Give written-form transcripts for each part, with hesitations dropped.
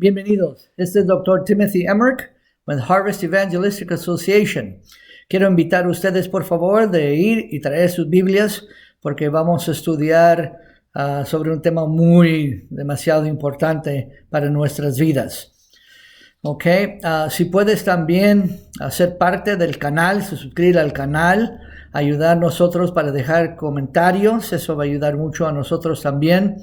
Bienvenidos. Este es el Dr. Timothy Emmerich with Harvest Evangelistic Association. Quiero invitar a ustedes, por favor, de ir y traer sus Biblias porque vamos a estudiar sobre un tema demasiado importante para nuestras vidas. Ok, si puedes también ser parte del canal, suscribir al canal, ayudar a nosotros para dejar comentarios, eso va a ayudar mucho a nosotros también,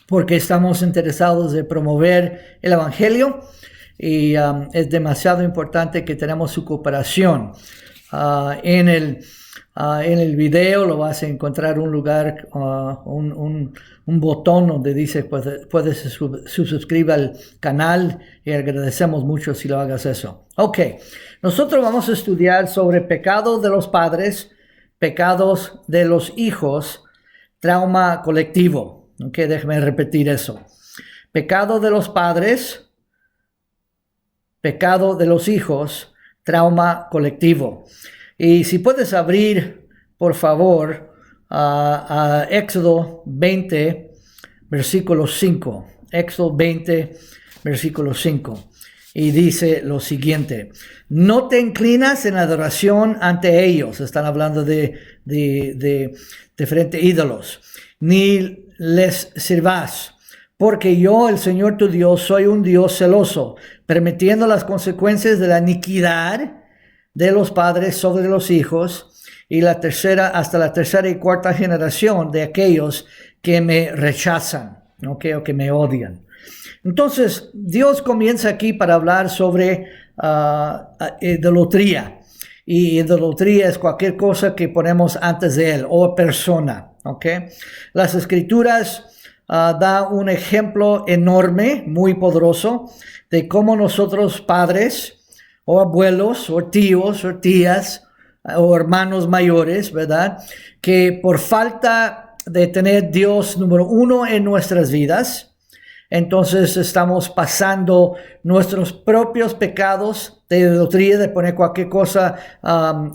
porque estamos interesados en promover el Evangelio y es demasiado importante que tenemos su cooperación. En el video lo vas a encontrar un lugar, un botón donde dice puedes suscribir al canal y agradecemos mucho si lo hagas eso. Ok, nosotros vamos a estudiar sobre pecado de los padres, pecados de los hijos, trauma colectivo. Ok, déjeme repetir eso. Pecado de los padres, pecado de los hijos, trauma colectivo. Y si puedes abrir, por favor, a Éxodo 20, versículo 5. Éxodo 20, versículo 5. Y dice lo siguiente: no te inclinas en adoración ante ellos. Están hablando de diferentes ídolos. Ni les sirvas, porque yo, el Señor tu Dios, soy un Dios celoso, permitiendo las consecuencias de la iniquidad de los padres sobre los hijos, y hasta la tercera y cuarta generación de aquellos que me rechazan, o que me odian. Entonces, Dios comienza aquí para hablar sobre idolatría. Y idolatría es cualquier cosa que ponemos antes de Él, o persona. Okay. Las Escrituras da un ejemplo enorme, muy poderoso, de cómo nosotros padres, o abuelos, o tíos, o tías, o hermanos mayores, ¿verdad? Que por falta de tener Dios número uno en nuestras vidas, entonces estamos pasando nuestros propios pecados de idolatría, de poner cualquier cosa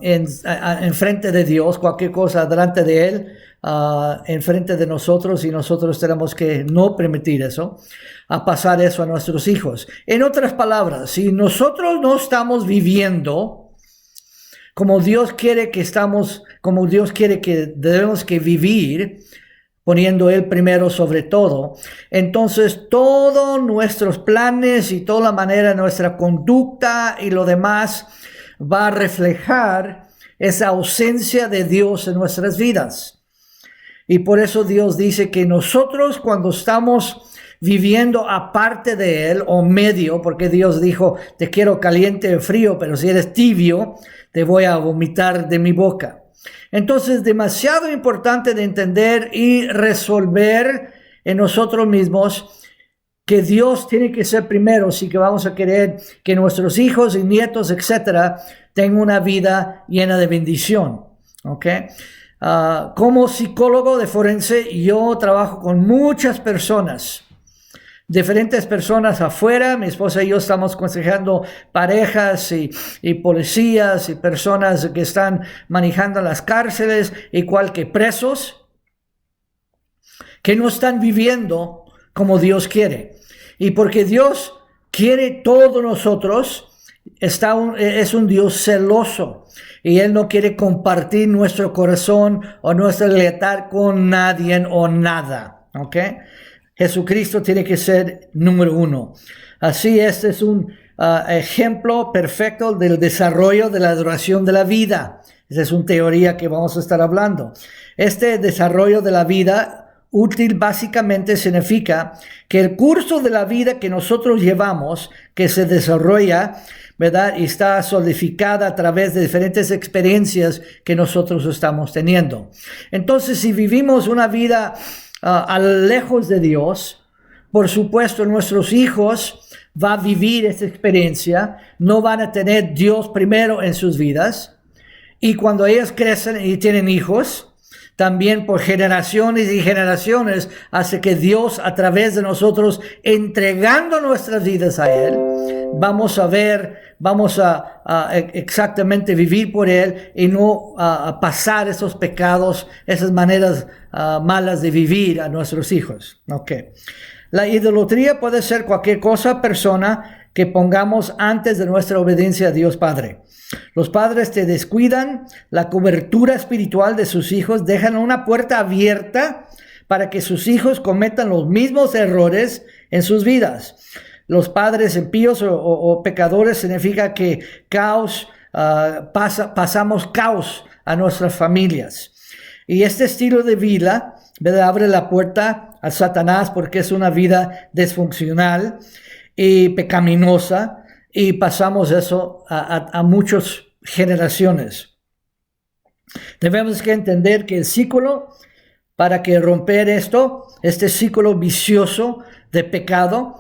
en frente de Dios, cualquier cosa delante de Él, en frente de nosotros, y nosotros tenemos que no permitir eso, a pasar eso a nuestros hijos. En otras palabras, si nosotros no estamos viviendo como Dios quiere que debemos que vivir, poniendo Él primero sobre todo, entonces todos nuestros planes y toda la manera de nuestra conducta y lo demás va a reflejar esa ausencia de Dios en nuestras vidas. Y por eso Dios dice que nosotros, cuando estamos viviendo aparte de Él, o medio, porque Dios dijo, te quiero caliente o frío, pero si eres tibio, te voy a vomitar de mi boca. Entonces, demasiado importante de entender y resolver en nosotros mismos que Dios tiene que ser primero, si que vamos a querer que nuestros hijos y nietos, etcétera, tengan una vida llena de bendición. ¿Ok? Como psicólogo de forense, yo trabajo con muchas personas, diferentes personas afuera. Mi esposa y yo estamos aconsejando parejas y policías y personas que están manejando las cárceles, igual que presos, que no están viviendo como Dios quiere. Y porque Dios quiere todo nosotros, es un Dios celoso. Y Él no quiere compartir nuestro corazón o nuestra lealtad con nadie o nada. ¿Ok? Jesucristo tiene que ser número uno. Así, este es un ejemplo perfecto del desarrollo de la duración de la vida. Esa es una teoría que vamos a estar hablando. Este desarrollo de la vida útil básicamente significa que el curso de la vida que nosotros llevamos, que se desarrolla, ¿verdad? Y está solidificada a través de diferentes experiencias que nosotros estamos teniendo. Entonces, si vivimos una vida lejos de Dios, por supuesto nuestros hijos van a vivir esta experiencia, no van a tener Dios primero en sus vidas, y cuando ellos crecen y tienen hijos, también por generaciones y generaciones, hace que Dios, a través de nosotros, entregando nuestras vidas a Él, vamos a exactamente vivir por Él y no pasar esos pecados, esas maneras malas de vivir a nuestros hijos. Okay. La idolatría puede ser cualquier cosa, persona que pongamos antes de nuestra obediencia a Dios Padre. Los padres te descuidan la cobertura espiritual de sus hijos, dejan una puerta abierta para que sus hijos cometan los mismos errores en sus vidas. Los padres impíos o pecadores significa que pasamos caos a nuestras familias. Y este estilo de vida, ¿verdad?, abre la puerta a Satanás porque es una vida disfuncional y pecaminosa, y pasamos eso a muchas generaciones. Debemos que entender que el ciclo, para que romper este ciclo vicioso de pecado,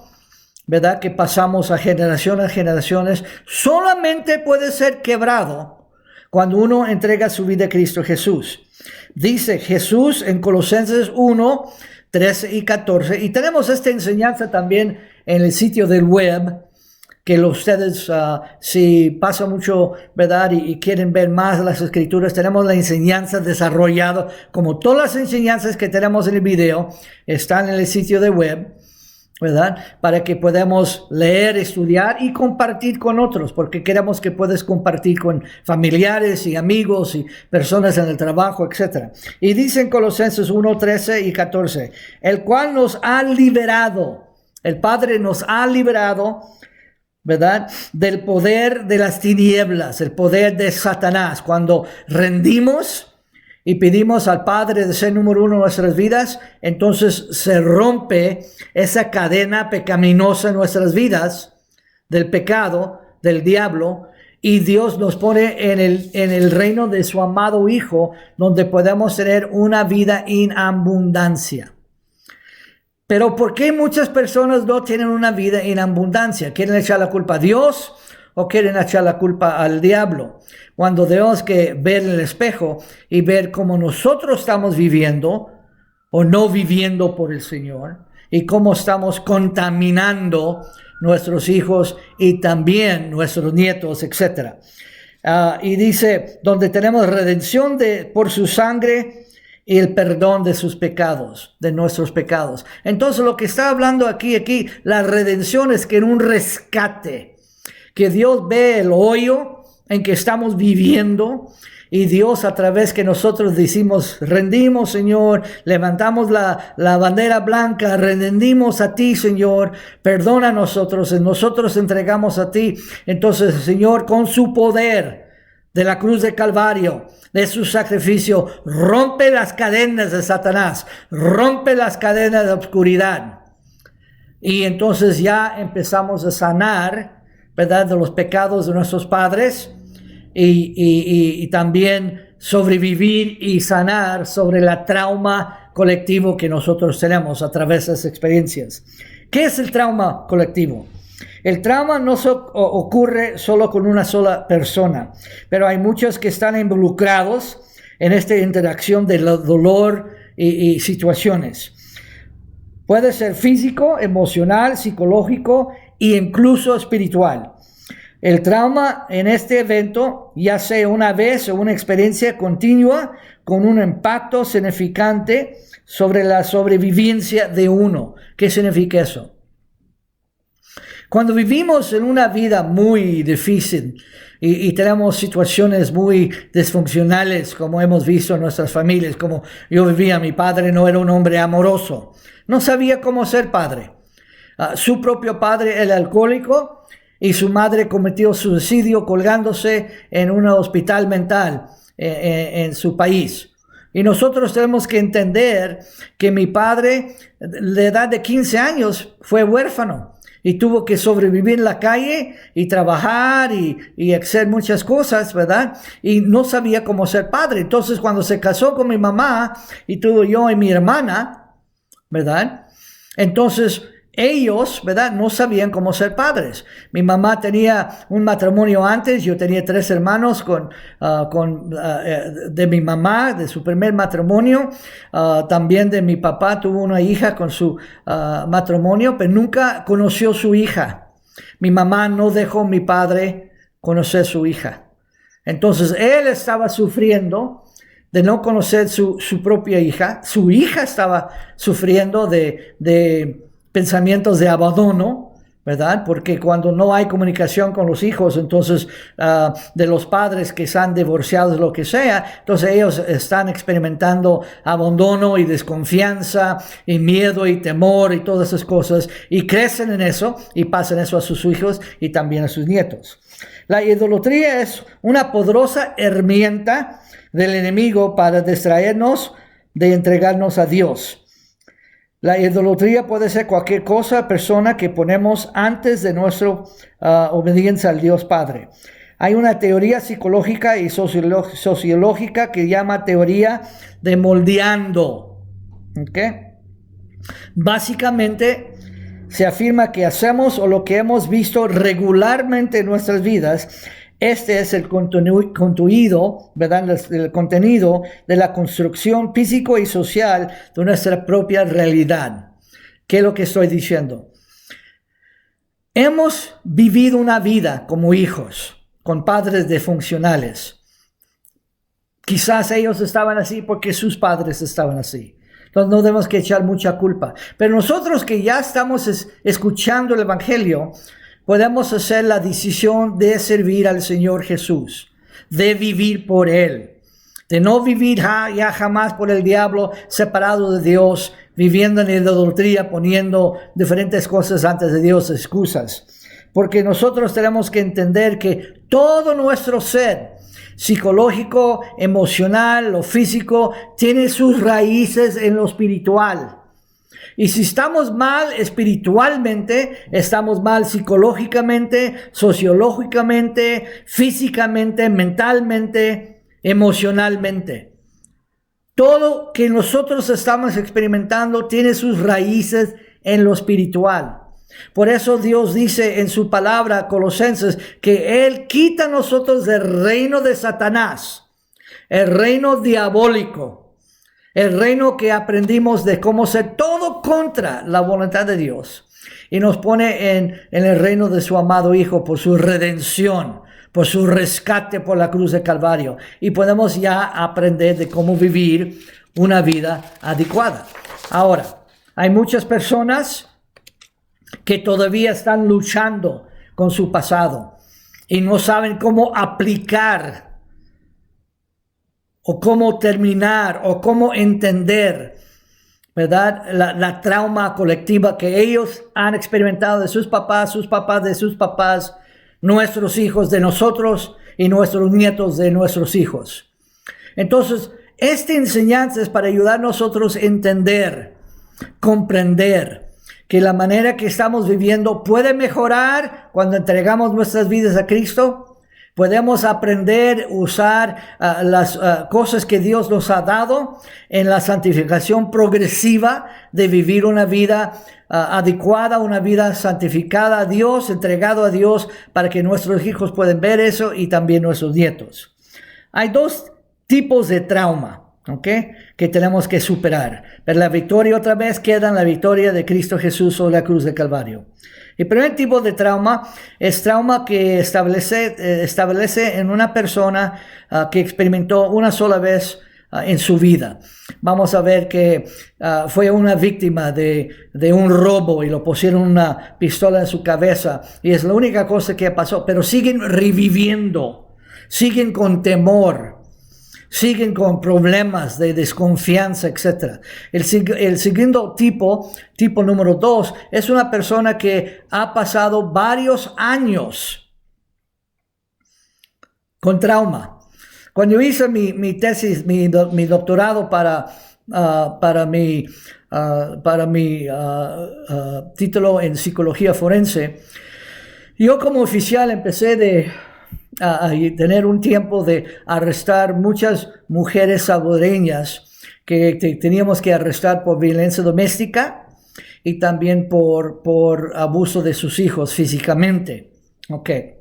¿verdad?, que pasamos a generaciones, solamente puede ser quebrado cuando uno entrega su vida a Cristo Jesús. Dice Jesús en Colosenses 1, 13 y 14, y tenemos esta enseñanza también en el sitio del web, que ustedes, si pasa mucho, ¿verdad?, y quieren ver más las escrituras, tenemos la enseñanza desarrollada, como todas las enseñanzas que tenemos en el video, están en el sitio de web, ¿verdad?, para que podamos leer, estudiar y compartir con otros, porque queremos que puedas compartir con familiares y amigos y personas en el trabajo, etc. Y dice en Colosenses 1, 13 y 14, el cual nos ha liberado, el Padre nos ha liberado, ¿verdad?, del poder de las tinieblas, el poder de Satanás. Cuando rendimos y pedimos al Padre de ser número uno en nuestras vidas, entonces se rompe esa cadena pecaminosa en nuestras vidas, del pecado, del diablo, y Dios nos pone en el reino de su amado Hijo, donde podemos tener una vida en abundancia. Pero ¿por qué muchas personas no tienen una vida en abundancia? ¿Quieren echar la culpa a Dios o quieren echar la culpa al diablo? Cuando tenemos que ver en el espejo y ver cómo nosotros estamos viviendo o no viviendo por el Señor, y cómo estamos contaminando nuestros hijos y también nuestros nietos, etc. Y dice, donde tenemos redención por su sangre y el perdón de sus pecados, de nuestros pecados. Entonces lo que está hablando aquí, la redención es que en un rescate, que Dios ve el hoyo en que estamos viviendo, y Dios, a través que nosotros decimos, rendimos, Señor, levantamos la bandera blanca, rendimos a ti, Señor, perdona a nosotros entregamos a ti. Entonces, Señor, con su poder de la cruz de Calvario, de su sacrificio, rompe las cadenas de Satanás, rompe las cadenas de oscuridad. Y entonces ya empezamos a sanar, ¿verdad?, de los pecados de nuestros padres, y también sobrevivir y sanar sobre el trauma colectivo que nosotros tenemos a través de esas experiencias. ¿Qué es el trauma colectivo? El trauma no ocurre solo con una sola persona, pero hay muchos que están involucrados en esta interacción de dolor y situaciones. Puede ser físico, emocional, psicológico e incluso espiritual. El trauma en este evento, ya sea una vez o una experiencia continua, con un impacto significante sobre la sobrevivencia de uno. ¿Qué significa eso? Cuando vivimos en una vida muy difícil y tenemos situaciones muy disfuncionales, como hemos visto en nuestras familias, como yo vivía, mi padre no era un hombre amoroso, no sabía cómo ser padre. Su propio padre era alcohólico, y su madre cometió suicidio colgándose en un hospital mental en su país. Y nosotros tenemos que entender que mi padre, de edad de 15 años, fue huérfano y tuvo que sobrevivir en la calle y trabajar y hacer muchas cosas, ¿verdad? Y no sabía cómo ser padre. Entonces, cuando se casó con mi mamá y tuvo yo y mi hermana, ¿verdad? Entonces, ellos, ¿verdad?, no sabían cómo ser padres. Mi mamá tenía un matrimonio antes, yo tenía 3 hermanos de mi mamá, de su primer matrimonio. También de mi papá, tuvo una hija con su matrimonio, pero nunca conoció su hija. Mi mamá no dejó a mi padre conocer su hija. Entonces, él estaba sufriendo de no conocer su propia hija. Su hija estaba sufriendo de pensamientos de abandono, ¿verdad? Porque cuando no hay comunicación con los hijos, entonces de los padres que están divorciados, lo que sea, entonces ellos están experimentando abandono y desconfianza y miedo y temor y todas esas cosas, y crecen en eso y pasan eso a sus hijos y también a sus nietos. La idolatría es una poderosa herramienta del enemigo para distraernos de entregarnos a Dios. La idolatría puede ser cualquier cosa, persona que ponemos antes de nuestra obediencia al Dios Padre. Hay una teoría psicológica y sociológica que llama teoría de moldeando. ¿Okay? Básicamente, se afirma que hacemos o lo que hemos visto regularmente en nuestras vidas. Este es el contenido, ¿verdad? El contenido de la construcción físico y social de nuestra propia realidad. ¿Qué es lo que estoy diciendo? Hemos vivido una vida como hijos, con padres disfuncionales. Quizás ellos estaban así porque sus padres estaban así. Entonces no tenemos que echar mucha culpa. Pero nosotros que ya estamos escuchando el Evangelio, podemos hacer la decisión de servir al Señor Jesús, de vivir por Él, de no vivir ya jamás por el diablo, separado de Dios, viviendo en idolatría, poniendo diferentes cosas antes de Dios, excusas. Porque nosotros tenemos que entender que todo nuestro ser, psicológico, emocional o físico, tiene sus raíces en lo espiritual. Y si estamos mal espiritualmente, estamos mal psicológicamente, sociológicamente, físicamente, mentalmente, emocionalmente. Todo que nosotros estamos experimentando tiene sus raíces en lo espiritual. Por eso Dios dice en su palabra, Colosenses, que Él quita a nosotros del reino de Satanás, el reino diabólico, el reino que aprendimos de cómo ser todo contra la voluntad de Dios, y nos pone en el reino de su amado Hijo por su redención, por su rescate por la cruz de Calvario. Y podemos ya aprender de cómo vivir una vida adecuada. Ahora, hay muchas personas que todavía están luchando con su pasado y no saben cómo aplicar o cómo terminar o cómo entender, ¿verdad? La trauma colectiva que ellos han experimentado de sus papás de sus papás, nuestros hijos de nosotros y nuestros nietos de nuestros hijos. Entonces, esta enseñanza es para ayudar a nosotros a entender, comprender que la manera que estamos viviendo puede mejorar cuando entregamos nuestras vidas a Cristo. Podemos aprender a usar las cosas que Dios nos ha dado en la santificación progresiva de vivir una vida adecuada, una vida santificada a Dios, entregado a Dios, para que nuestros hijos puedan ver eso y también nuestros nietos. Hay dos tipos de trauma, ¿okay?, que tenemos que superar. Pero la victoria otra vez queda en la victoria de Cristo Jesús sobre la cruz de Calvario. El primer tipo de trauma es trauma que establece en una persona que experimentó una sola vez en su vida. Vamos a ver que fue una víctima de un robo y lo pusieron una pistola en su cabeza y es la única cosa que pasó, pero siguen reviviendo, siguen con temor, siguen con problemas de desconfianza, etc. El segundo tipo número 2, es una persona que ha pasado varios años con trauma. Cuando yo hice mi tesis, mi doctorado para mi título en psicología forense, yo como oficial empecé a tener un tiempo de arrestar muchas mujeres salvadoreñas que teníamos que arrestar por violencia doméstica y también por abuso de sus hijos físicamente. Okay.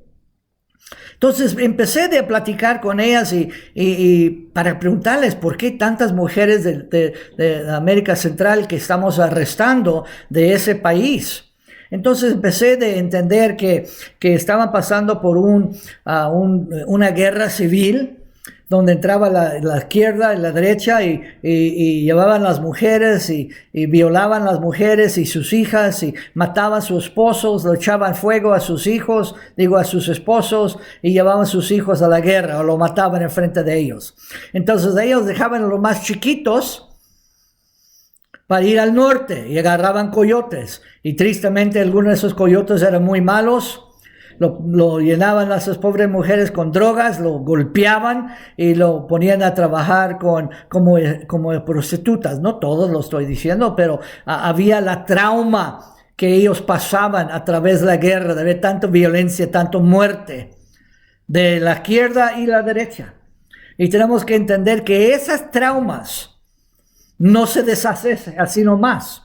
Entonces empecé a platicar con ellas y para preguntarles por qué tantas mujeres de América Central que estamos arrestando de ese país. Entonces empecé a entender que estaban pasando por una guerra civil donde entraba la izquierda y la derecha y llevaban las mujeres y violaban las mujeres y sus hijas y mataban a sus esposos, le echaban fuego a sus hijos, a sus esposos, y llevaban a sus hijos a la guerra o lo mataban enfrente de ellos. Entonces ellos dejaban a los más chiquitos para ir al norte y agarraban coyotes, y tristemente algunos de esos coyotes eran muy malos. Lo llenaban las pobres mujeres con drogas, lo golpeaban y lo ponían a trabajar como prostitutas. No todos lo estoy diciendo, pero había la trauma que ellos pasaban a través de la guerra, de ver tanta violencia, tanta muerte, de la izquierda y la derecha. Y tenemos que entender que esas traumas no se deshacen así nomás.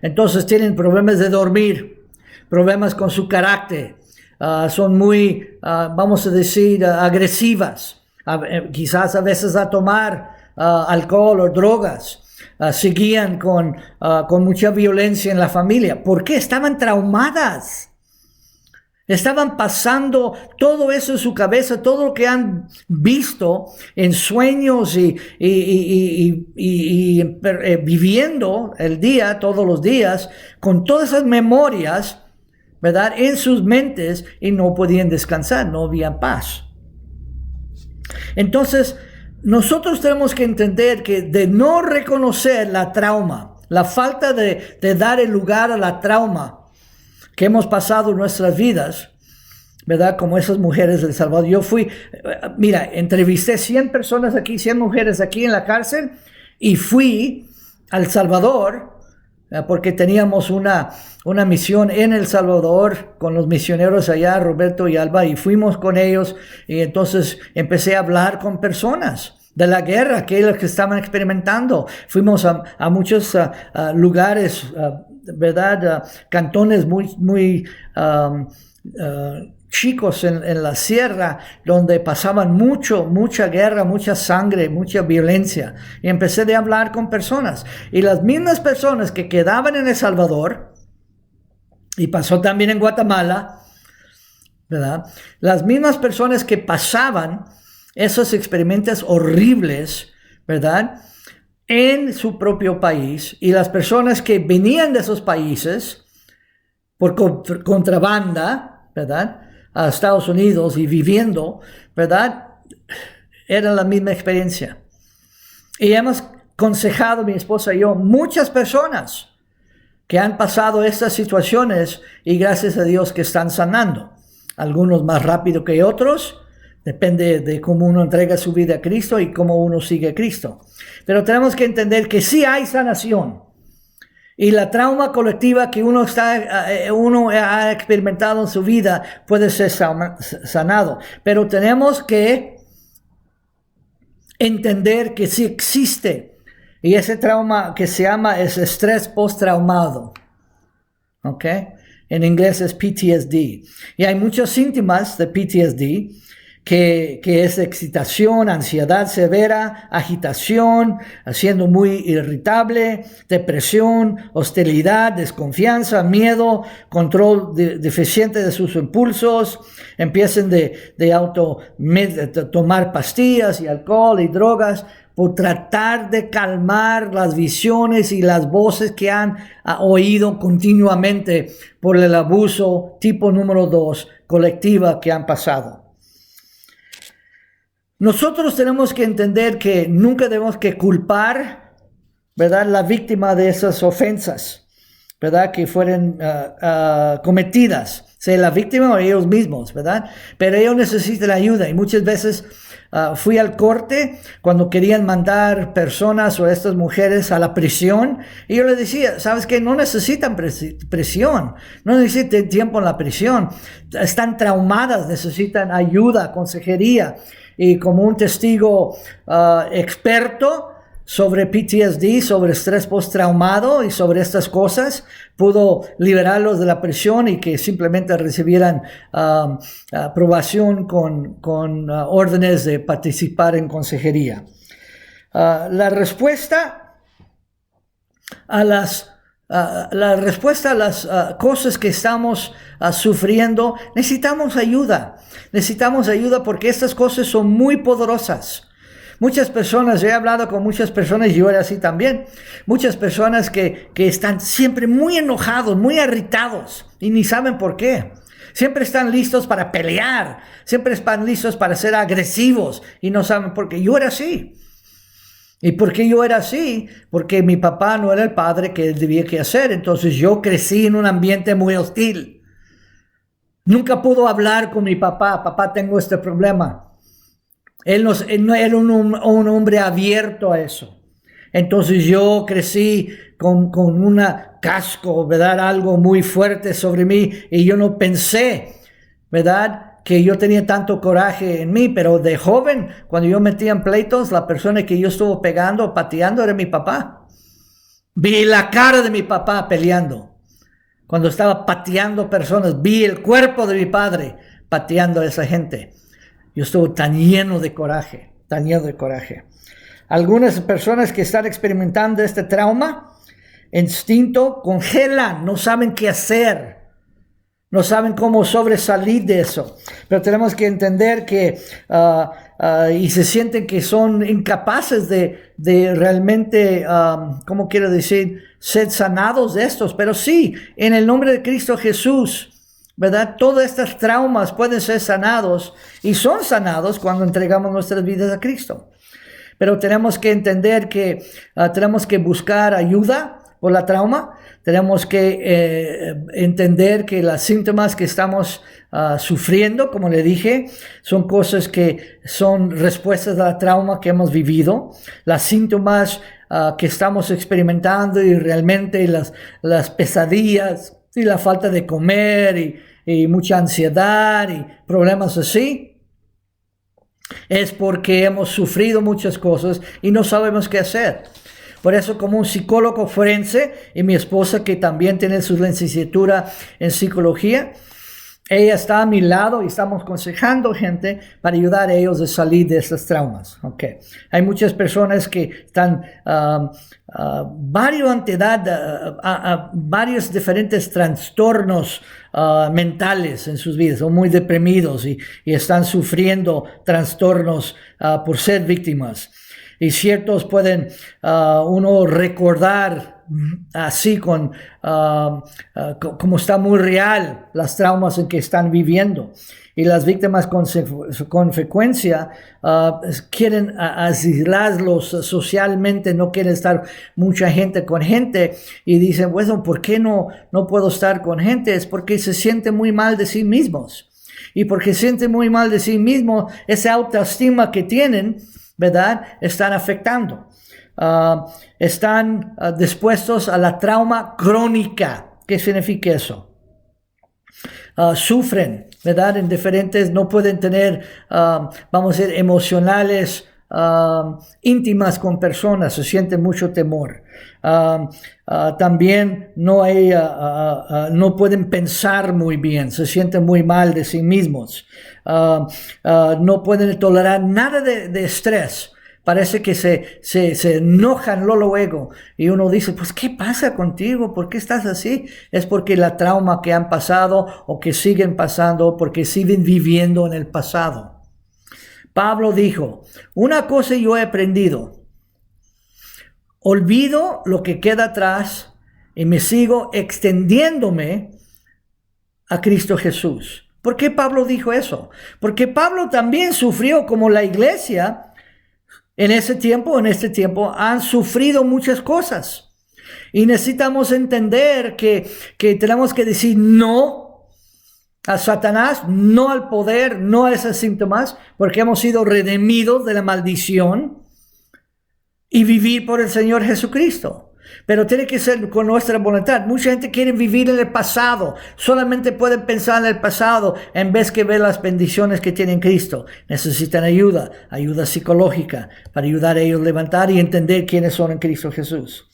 Entonces tienen problemas de dormir, problemas con su carácter, son muy, vamos a decir, agresivas, quizás a veces a tomar alcohol o drogas, seguían con mucha violencia en la familia. ¿Por qué? Estaban traumadas. Estaban pasando todo eso en su cabeza, todo lo que han visto en sueños y viviendo el día, todos los días, con todas esas memorias, ¿verdad?, en sus mentes, y no podían descansar, no había paz. Entonces, nosotros tenemos que entender que de no reconocer la trauma, la falta de dar el lugar a la trauma que hemos pasado en nuestras vidas, ¿verdad? Como esas mujeres del Salvador. Yo entrevisté 100 personas aquí, 100 mujeres aquí en la cárcel, y fui al Salvador, porque teníamos una misión en El Salvador con los misioneros allá, Roberto y Alba, y fuimos con ellos, y entonces empecé a hablar con personas de la guerra, aquellos que estaban experimentando. Fuimos a muchos lugares, ¿verdad? Cantones muy chicos en la sierra, donde pasaban mucha guerra, mucha sangre, mucha violencia. Y empecé a hablar con personas. Y las mismas personas que quedaban en El Salvador, y pasó también en Guatemala, ¿verdad? Las mismas personas que pasaban esos experimentos horribles, ¿verdad?, en su propio país, y las personas que venían de esos países por contrabanda, ¿verdad?, a Estados Unidos y viviendo, ¿verdad?, era la misma experiencia. Y hemos aconsejado, mi esposa y yo, muchas personas que han pasado estas situaciones, y gracias a Dios que están sanando. Algunos más rápido que otros, depende de cómo uno entrega su vida a Cristo y cómo uno sigue a Cristo. Pero tenemos que entender que sí hay sanación. Y la trauma colectiva que uno ha experimentado en su vida puede ser sanado. Pero tenemos que entender que sí existe. Y ese trauma que se llama es estrés postraumático. ¿Ok? En inglés es PTSD. Y hay muchos síntomas de PTSD, que es excitación, ansiedad severa, agitación, siendo muy irritable, depresión, hostilidad, desconfianza, miedo, control deficiente de sus impulsos, empiecen de tomar pastillas y alcohol y drogas por tratar de calmar las visiones y las voces que han oído continuamente por el abuso tipo número 2 colectiva que han pasado. Nosotros tenemos que entender que nunca debemos que culpar, ¿verdad?, la víctima de esas ofensas, ¿verdad?, que fueron cometidas, sea la víctima o ellos mismos, ¿verdad? Pero ellos necesitan ayuda, y muchas veces fui al corte cuando querían mandar personas o estas mujeres a la prisión, y yo les decía, ¿sabes qué? No necesitan prisión, no necesitan tiempo en la prisión, están traumadas, necesitan ayuda, consejería. Y como un testigo experto sobre PTSD, sobre estrés postraumático y sobre estas cosas, pudo liberarlos de la prisión y que simplemente recibieran aprobación con órdenes de participar en consejería. La respuesta a las cosas que estamos sufriendo, necesitamos ayuda. Necesitamos ayuda porque estas cosas son muy poderosas. Muchas personas, he hablado con muchas personas, y yo era así también, muchas personas que están siempre muy enojados, muy irritados y ni saben por qué. Siempre están listos para pelear, siempre están listos para ser agresivos y no saben por qué. Yo era así. ¿Y por qué yo era así? Porque mi papá no era el padre que él debía que hacer, entonces yo crecí en un ambiente muy hostil. Nunca pudo hablar con mi papá, papá, tengo este problema. Él no era un hombre abierto a eso. Entonces yo crecí con una casco, ¿verdad? Algo muy fuerte sobre mí y yo no pensé, ¿verdad? Que yo tenía tanto coraje en mí, pero de joven, cuando yo metía en pleitos, la persona que yo estuvo pegando, pateando, era mi papá. Vi la cara de mi papá peleando. Cuando estaba pateando personas, vi el cuerpo de mi padre pateando a esa gente. Yo estuve tan lleno de coraje, tan lleno de coraje. Algunas personas que están experimentando este trauma, instinto, congelan, no saben qué hacer, no saben cómo sobresalir de eso. Pero tenemos que entender que, y se sienten que son incapaces de realmente, ¿cómo quiero decir?, ser sanados de estos. Pero sí, en el nombre de Cristo Jesús, ¿verdad? Todos estos traumas pueden ser sanados y son sanados cuando entregamos nuestras vidas a Cristo. Pero tenemos que entender que tenemos que buscar ayuda por la trauma. Tenemos que entender que los síntomas que estamos sufriendo, como le dije, son cosas que son respuestas a la trauma que hemos vivido. Los síntomas que estamos experimentando y realmente las pesadillas y la falta de comer y mucha ansiedad y problemas así, es porque hemos sufrido muchas cosas y no sabemos qué hacer. Por eso, como un psicólogo forense, y mi esposa que también tiene su licenciatura en psicología, ella está a mi lado y estamos aconsejando gente para ayudar a ellos a salir de estos traumas. Okay. Hay muchas personas que están varios diferentes trastornos mentales en sus vidas, son muy deprimidos y están sufriendo trastornos por ser víctimas. Y ciertos pueden uno recordar así como está muy real las traumas en que están viviendo. Y las víctimas con frecuencia quieren aislarlos socialmente, no quieren estar mucha gente con gente y dicen, bueno, ¿por qué no puedo estar con gente? Es porque se sienten muy mal de sí mismos. Y porque sienten muy mal de sí mismos, esa autoestima que tienen, ¿verdad?, están afectando. Están dispuestos a la trauma crónica. ¿Qué significa eso? Sufren, ¿verdad?, en diferentes, no pueden tener, vamos a decir, emocionales íntimas con personas, se sienten mucho temor. También no pueden pensar muy bien, se sienten muy mal de sí mismos. No pueden tolerar nada de estrés. Parece que se enojan luego y uno dice, pues, ¿qué pasa contigo? ¿Por qué estás así? Es porque la trauma que han pasado o que siguen pasando, porque siguen viviendo en el pasado. Pablo dijo, una cosa yo he aprendido, olvido lo que queda atrás y me sigo extendiéndome a Cristo Jesús. ¿Por qué Pablo dijo eso? Porque Pablo también sufrió como la iglesia. En este tiempo han sufrido muchas cosas y necesitamos entender que tenemos que decir no a Satanás, no al poder, no a esos síntomas, porque hemos sido redimidos de la maldición y vivir por el Señor Jesucristo. Pero tiene que ser con nuestra voluntad. Mucha gente quiere vivir en el pasado. Solamente pueden pensar en el pasado en vez que ver las bendiciones que tiene Cristo. Necesitan ayuda psicológica para ayudar a ellos a levantar y entender quiénes son en Cristo Jesús.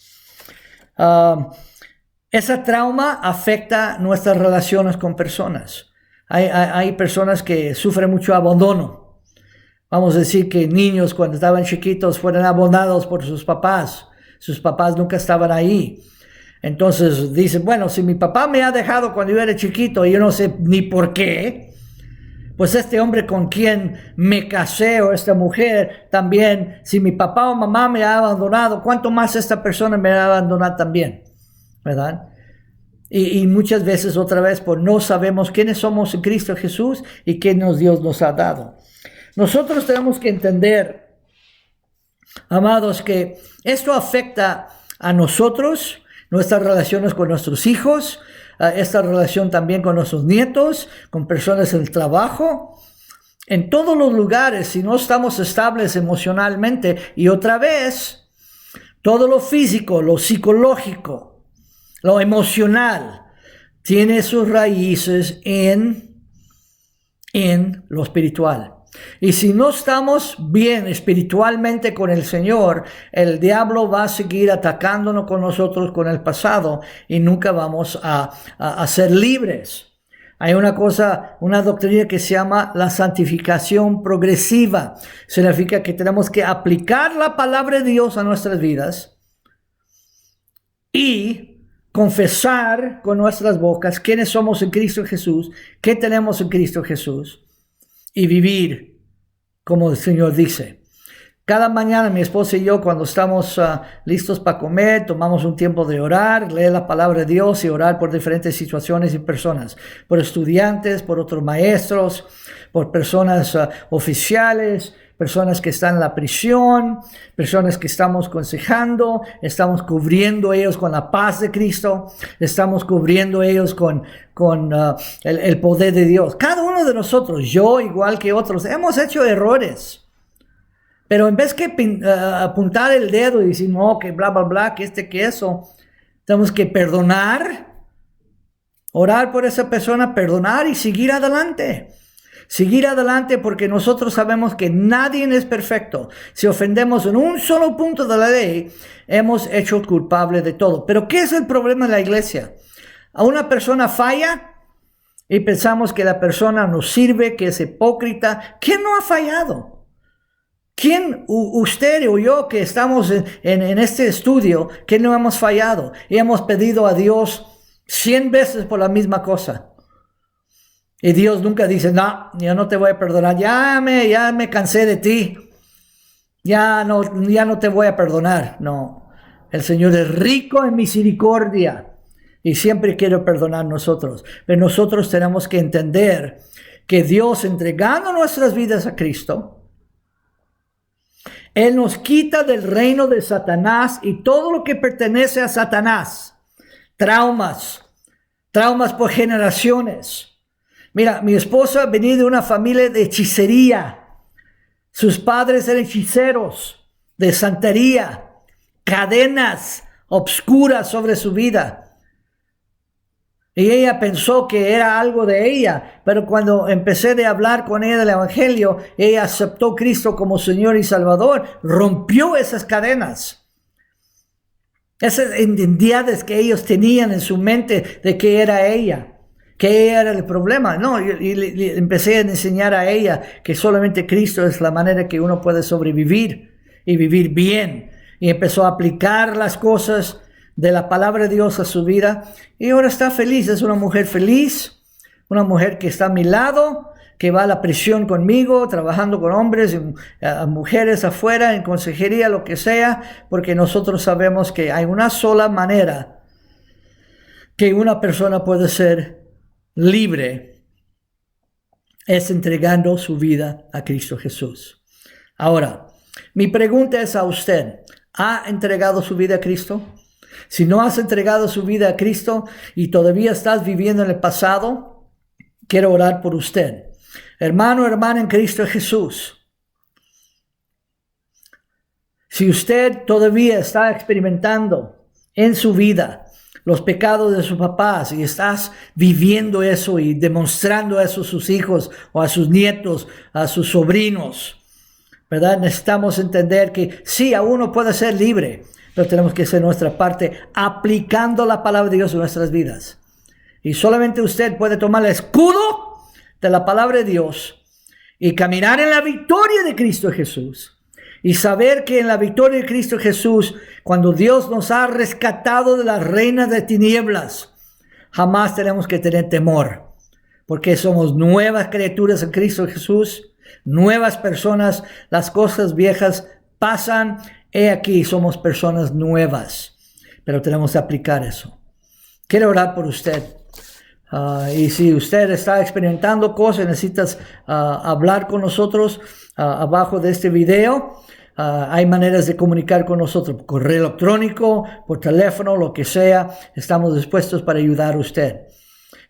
Esa trauma afecta nuestras relaciones con personas. Hay personas que sufren mucho abandono. Vamos a decir que niños cuando estaban chiquitos fueron abandonados por sus papás. Sus papás nunca estaban ahí. Entonces dicen, bueno, si mi papá me ha dejado cuando yo era chiquito y yo no sé ni por qué pues este hombre con quien me casé o esta mujer también, si mi papá o mamá me ha abandonado, ¿cuánto más esta persona me va a abandonar también? ¿Verdad? Y muchas veces otra vez, pues no sabemos quiénes somos en Cristo Jesús y qué Dios nos ha dado. Nosotros tenemos que entender, amados, que esto afecta a nosotros, nuestras relaciones con nuestros hijos, esta relación también con nuestros nietos, con personas en el trabajo, en todos los lugares. Si no estamos estables emocionalmente, y otra vez, todo lo físico, lo psicológico, lo emocional, tiene sus raíces en lo espiritual. Y si no estamos bien espiritualmente con el Señor, el diablo va a seguir atacándonos con nosotros con el pasado y nunca vamos a ser libres. Hay una doctrina que se llama la santificación progresiva. Significa que tenemos que aplicar la palabra de Dios a nuestras vidas y confesar con nuestras bocas quiénes somos en Cristo Jesús, qué tenemos en Cristo Jesús, y vivir como el Señor dice. Cada mañana mi esposa y yo, cuando estamos listos para comer, tomamos un tiempo de orar, leer la palabra de Dios y orar por diferentes situaciones y personas, por estudiantes, por otros maestros, por personas oficiales, personas que están en la prisión, personas que estamos aconsejando, estamos cubriendo ellos con la paz de Cristo, estamos cubriendo ellos con el poder de Dios. Cada uno de nosotros, yo igual que otros, hemos hecho errores. Pero en vez que apuntar el dedo y decir, no, que bla, bla, bla, que que eso, tenemos que perdonar, orar por esa persona, perdonar y seguir adelante. Seguir adelante porque nosotros sabemos que nadie es perfecto. Si ofendemos en un solo punto de la ley, hemos hecho culpable de todo. Pero ¿qué es el problema de la iglesia? A una persona falla y pensamos que la persona nos sirve, que es hipócrita. ¿Quién no ha fallado? ¿Quién, usted o yo que estamos en este estudio, que no hemos fallado? Y hemos pedido a Dios 100 veces por la misma cosa. Y Dios nunca dice, no, yo no te voy a perdonar, ya me cansé de ti, ya no te voy a perdonar. No, el Señor es rico en misericordia y siempre quiere perdonar nosotros. Pero nosotros tenemos que entender que Dios, entregando nuestras vidas a Cristo, Él nos quita del reino de Satanás y todo lo que pertenece a Satanás. Traumas por generaciones. Mira, mi esposa venía de una familia de hechicería. Sus padres eran hechiceros, de santería, cadenas obscuras sobre su vida. Y ella pensó que era algo de ella, pero cuando empecé a hablar con ella del Evangelio, ella aceptó a Cristo como Señor y Salvador, rompió esas cadenas. Esas identidades que ellos tenían en su mente de que era ella. ¿Qué era el problema? No, y le empecé a enseñar a ella que solamente Cristo es la manera que uno puede sobrevivir y vivir bien. Y empezó a aplicar las cosas de la palabra de Dios a su vida. Y ahora está feliz, es una mujer feliz, una mujer que está a mi lado, que va a la prisión conmigo, trabajando con hombres y mujeres afuera, en consejería, lo que sea, porque nosotros sabemos que hay una sola manera que una persona puede ser libre, es entregando su vida a Cristo Jesús. Ahora, mi pregunta es a usted, ¿ha entregado su vida a Cristo? Si no has entregado su vida a Cristo y todavía estás viviendo en el pasado, quiero orar por usted. Hermano, hermana en Cristo Jesús, si usted todavía está experimentando en su vida los pecados de sus papás y estás viviendo eso y demostrando eso a sus hijos o a sus nietos, a sus sobrinos, ¿verdad? Necesitamos entender que sí, a uno puede ser libre, pero tenemos que hacer nuestra parte aplicando la palabra de Dios en nuestras vidas. Y solamente usted puede tomar el escudo de la palabra de Dios y caminar en la victoria de Cristo Jesús. Y saber que en la victoria de Cristo Jesús, cuando Dios nos ha rescatado de las reinas de tinieblas, jamás tenemos que tener temor. porque somos nuevas criaturas en Cristo Jesús, nuevas personas. Las cosas viejas pasan, he aquí, somos personas nuevas, pero tenemos que aplicar eso. Quiero orar por usted. Y si usted está experimentando cosas, necesitas hablar con nosotros abajo de este video. Hay maneras de comunicar con nosotros, por correo electrónico, por teléfono, lo que sea. Estamos dispuestos para ayudar a usted.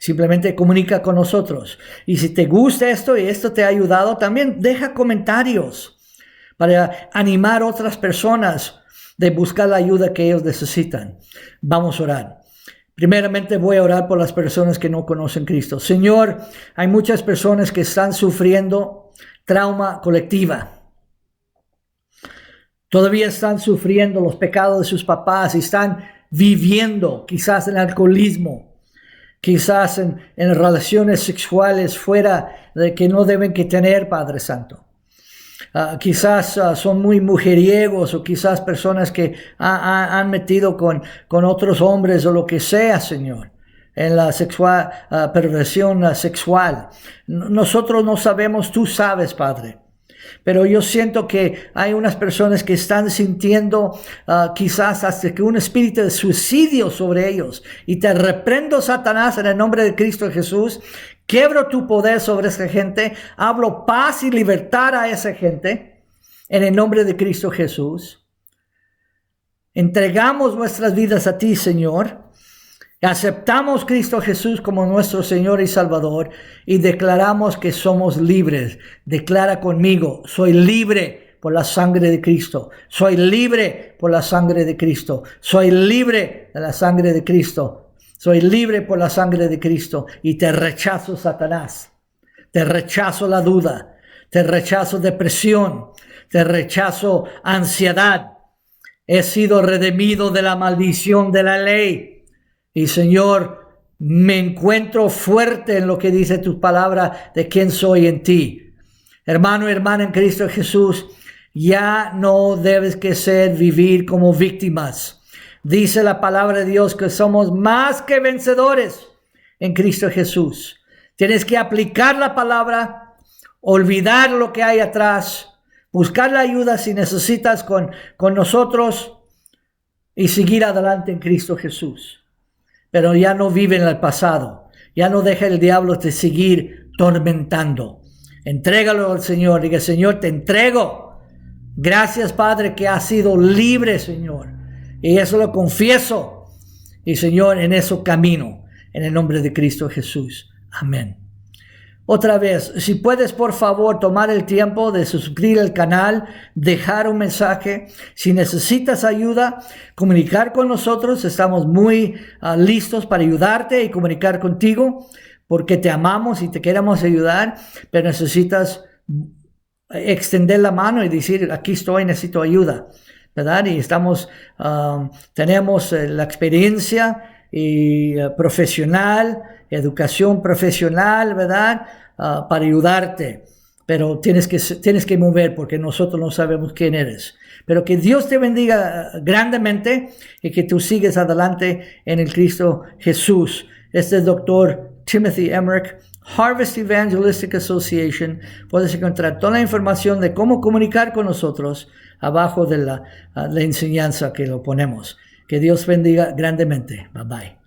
Simplemente comunica con nosotros. Y si te gusta esto y esto te ha ayudado, también deja comentarios para animar a otras personas de buscar la ayuda que ellos necesitan. Vamos a orar. Primeramente voy a orar por las personas que no conocen a Cristo. Señor, hay muchas personas que están sufriendo trauma colectiva. Todavía están sufriendo los pecados de sus papás y están viviendo quizás en alcoholismo, quizás en relaciones sexuales fuera de que no deben que tener, Padre Santo. Quizás son muy mujeriegos o quizás personas que han metido con otros hombres o lo que sea, Señor, en la perversión sexual. Nosotros no sabemos, tú sabes, Padre. Pero yo siento que hay unas personas que están sintiendo quizás hasta que un espíritu de suicidio sobre ellos. Y te reprendo, Satanás, en el nombre de Cristo Jesús. Quiebro tu poder sobre esa gente. Hablo paz y libertad a esa gente en el nombre de Cristo Jesús. Entregamos nuestras vidas a ti, Señor. Aceptamos a Cristo Jesús como nuestro Señor y Salvador y declaramos que somos libres. Declara conmigo, soy libre por la sangre de Cristo. Soy libre por la sangre de Cristo. Soy libre de la sangre de Cristo. Soy libre por la sangre de Cristo y te rechazo, Satanás. Te rechazo la duda. Te rechazo depresión. Te rechazo ansiedad. He sido redimido de la maldición de la ley. Y Señor, me encuentro fuerte en lo que dice tu palabra de quién soy en ti. Hermano y hermana en Cristo Jesús, ya no debes que vivir como víctimas. Dice la palabra de Dios que somos más que vencedores en Cristo Jesús. Tienes que aplicar la palabra, olvidar lo que hay atrás, buscar la ayuda si necesitas con nosotros y seguir adelante en Cristo Jesús. Pero ya no vive en el pasado. Ya no deja el diablo de seguir tormentando. Entrégalo al Señor. Diga, Señor, te entrego. Gracias, Padre, que has sido libre, Señor. Y eso lo confieso. Y, Señor, en eso camino. En el nombre de Cristo Jesús. Amén. Otra vez, si puedes, por favor, tomar el tiempo de suscribir al canal, dejar un mensaje. Si necesitas ayuda, comunicar con nosotros. Estamos muy listos para ayudarte y comunicar contigo porque te amamos y te queremos ayudar, pero necesitas extender la mano y decir, aquí estoy, necesito ayuda, ¿verdad? Y tenemos la experiencia y profesional, educación profesional, ¿verdad? Para ayudarte, pero tienes que mover porque nosotros no sabemos quién eres. Pero que Dios te bendiga grandemente y que tú sigues adelante en el Cristo Jesús. Este es el Dr. Timothy Emmerich, Harvest Evangelistic Association. Puedes encontrar toda la información de cómo comunicar con nosotros abajo de la enseñanza que lo ponemos. Que Dios bendiga grandemente. Bye bye.